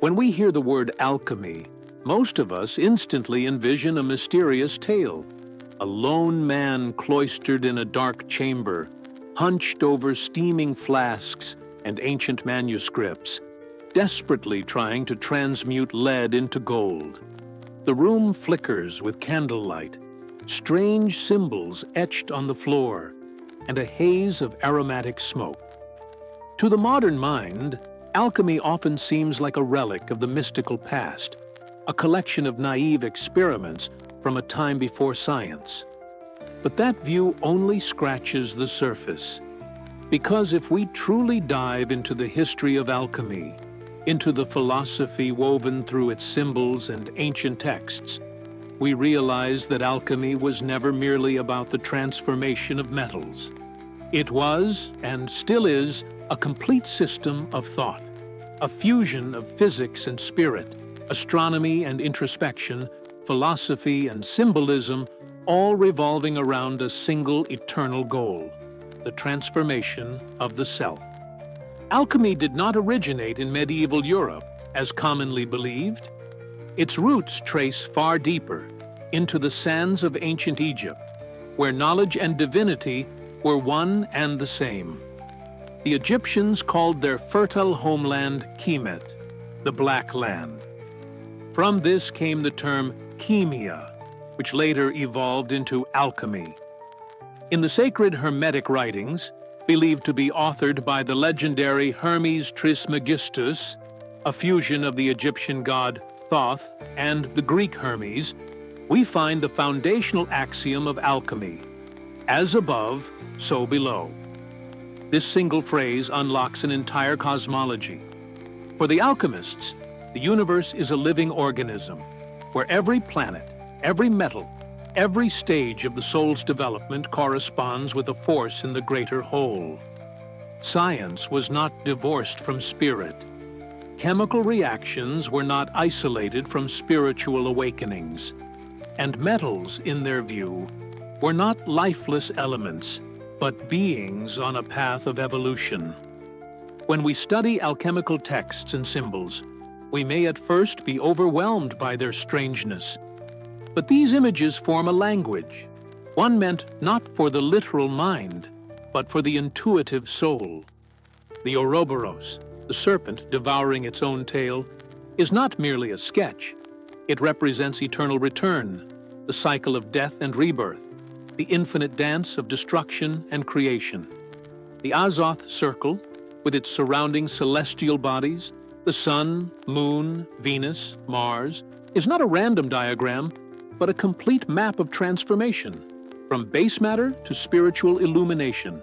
When we hear the word alchemy, most of us instantly envision a mysterious tale. A lone man cloistered in a dark chamber, hunched over steaming flasks and ancient manuscripts, desperately trying to transmute lead into gold. The room flickers with candlelight, strange symbols etched on the floor, and a haze of aromatic smoke. To the modern mind, alchemy often seems like a relic of the mystical past, a collection of naive experiments from a time before science. But that view only scratches the surface. Because if we truly dive into the history of alchemy, into the philosophy woven through its symbols and ancient texts, we realize that alchemy was never merely about the transformation of metals. It was, and still is, a complete system of thought, a fusion of physics and spirit, astronomy and introspection, philosophy and symbolism, all revolving around a single eternal goal: the transformation of the self. Alchemy did not originate in medieval Europe, as commonly believed. Its roots trace far deeper, into the sands of ancient Egypt, where knowledge and divinity were one and the same. The Egyptians called their fertile homeland Kemet, the Black Land. From this came the term chemia, which later evolved into alchemy. In the sacred Hermetic writings, believed to be authored by the legendary Hermes Trismegistus, a fusion of the Egyptian god Thoth and the Greek Hermes, we find the foundational axiom of alchemy: as above, so below. This single phrase unlocks an entire cosmology. For the alchemists, the universe is a living organism, where every planet, every metal, every stage of the soul's development corresponds with a force in the greater whole. Science was not divorced from spirit. Chemical reactions were not isolated from spiritual awakenings. And metals, in their view, were not lifeless elements, but beings on a path of evolution. When we study alchemical texts and symbols, we may at first be overwhelmed by their strangeness. But these images form a language, one meant not for the literal mind, but for the intuitive soul. The Ouroboros, the serpent devouring its own tail, is not merely a sketch. It represents eternal return, the cycle of death and rebirth, the infinite dance of destruction and creation. The Azoth circle, with its surrounding celestial bodies, the Sun, Moon, Venus, Mars, is not a random diagram, but a complete map of transformation, from base matter to spiritual illumination.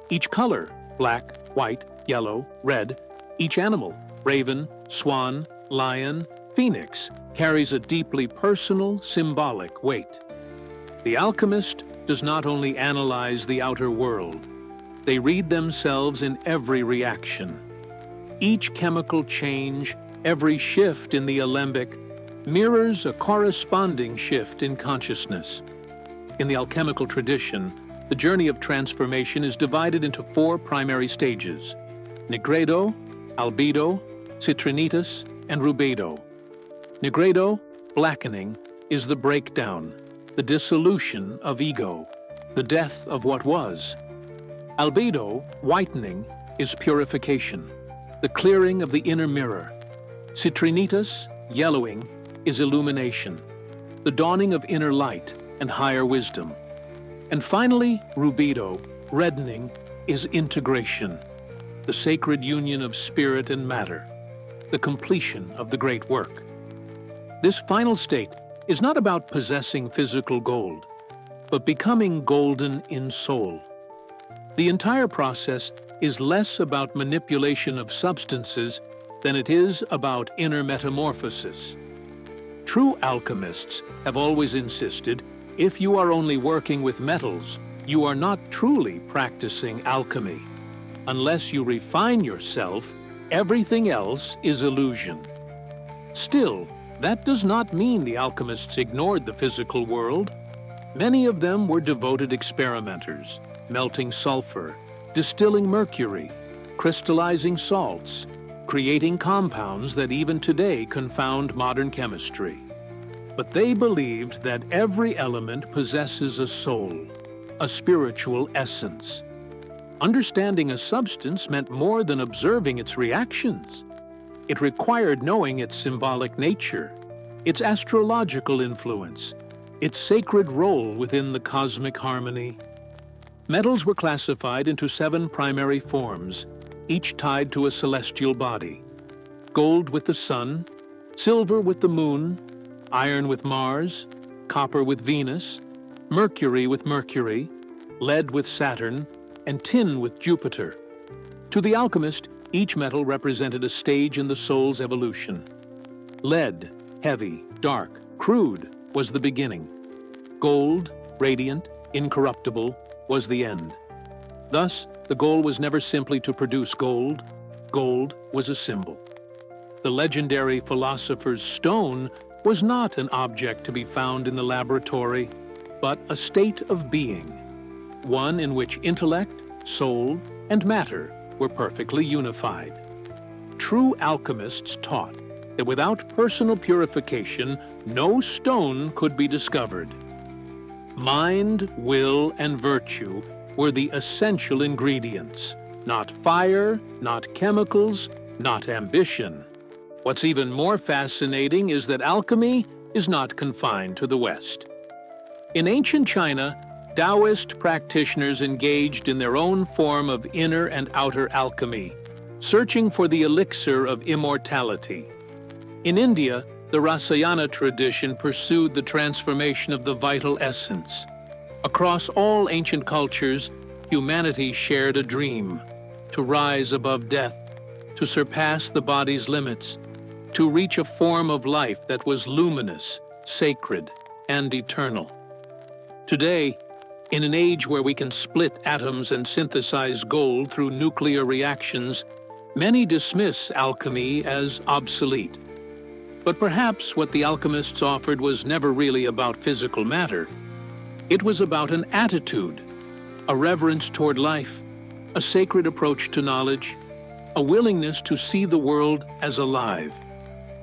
Each color, black, white, yellow, red, each animal, raven, swan, lion, phoenix, carries a deeply personal, symbolic weight. The alchemist does not only analyze the outer world, they read themselves in every reaction. Each chemical change, every shift in the alembic, mirrors a corresponding shift in consciousness. In the alchemical tradition, the journey of transformation is divided into 4 primary stages: nigredo, albedo, citrinitas, and rubedo. Nigredo, blackening, is the breakdown, the dissolution of ego, the death of what was. Albedo, whitening, is purification, the clearing of the inner mirror. Citrinitas, yellowing, is illumination, the dawning of inner light and higher wisdom. And finally, rubedo, reddening, is integration, the sacred union of spirit and matter, the completion of the great work. This final state is not about possessing physical gold, but becoming golden in soul. The entire process is less about manipulation of substances than it is about inner metamorphosis. True alchemists have always insisted, if you are only working with metals, you are not truly practicing alchemy. Unless you refine yourself, everything else is illusion. Still, that does not mean the alchemists ignored the physical world. Many of them were devoted experimenters, melting sulfur, distilling mercury, crystallizing salts, creating compounds that even today confound modern chemistry. But they believed that every element possesses a soul, a spiritual essence. Understanding a substance meant more than observing its reactions. It required knowing its symbolic nature, its astrological influence, its sacred role within the cosmic harmony. Metals were classified into 7 primary forms, each tied to a celestial body. Gold with the sun, silver with the moon, iron with Mars, copper with Venus, mercury with Mercury, lead with Saturn, and tin with Jupiter. To the alchemist, each metal represented a stage in the soul's evolution. Lead, heavy, dark, crude, was the beginning. Gold, radiant, incorruptible, was the end. Thus, the goal was never simply to produce gold. Gold was a symbol. The legendary philosopher's stone was not an object to be found in the laboratory, but a state of being, one in which intellect, soul, and matter were perfectly unified. True alchemists taught that without personal purification, no stone could be discovered. Mind, will, and virtue were the essential ingredients, not fire, not chemicals, not ambition. What's even more fascinating is that alchemy is not confined to the West. In ancient China, Taoist practitioners engaged in their own form of inner and outer alchemy, searching for the elixir of immortality. In India, the Rasayana tradition pursued the transformation of the vital essence. Across all ancient cultures, humanity shared a dream: to rise above death, to surpass the body's limits, to reach a form of life that was luminous, sacred, and eternal. Today, in an age where we can split atoms and synthesize gold through nuclear reactions, many dismiss alchemy as obsolete. But perhaps what the alchemists offered was never really about physical matter. It was about an attitude, a reverence toward life, a sacred approach to knowledge, a willingness to see the world as alive.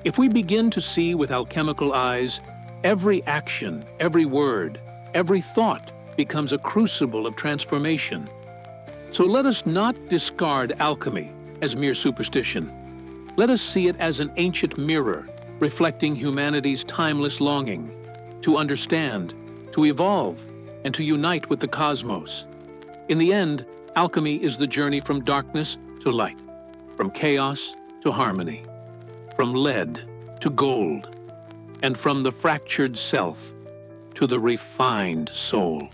If we begin to see with alchemical eyes, every action, every word, every thought becomes a crucible of transformation. So let us not discard alchemy as mere superstition. Let us see it as an ancient mirror reflecting humanity's timeless longing to understand, to evolve, and to unite with the cosmos. In the end, alchemy is the journey from darkness to light, from chaos to harmony, from lead to gold, and from the fractured self to the refined soul.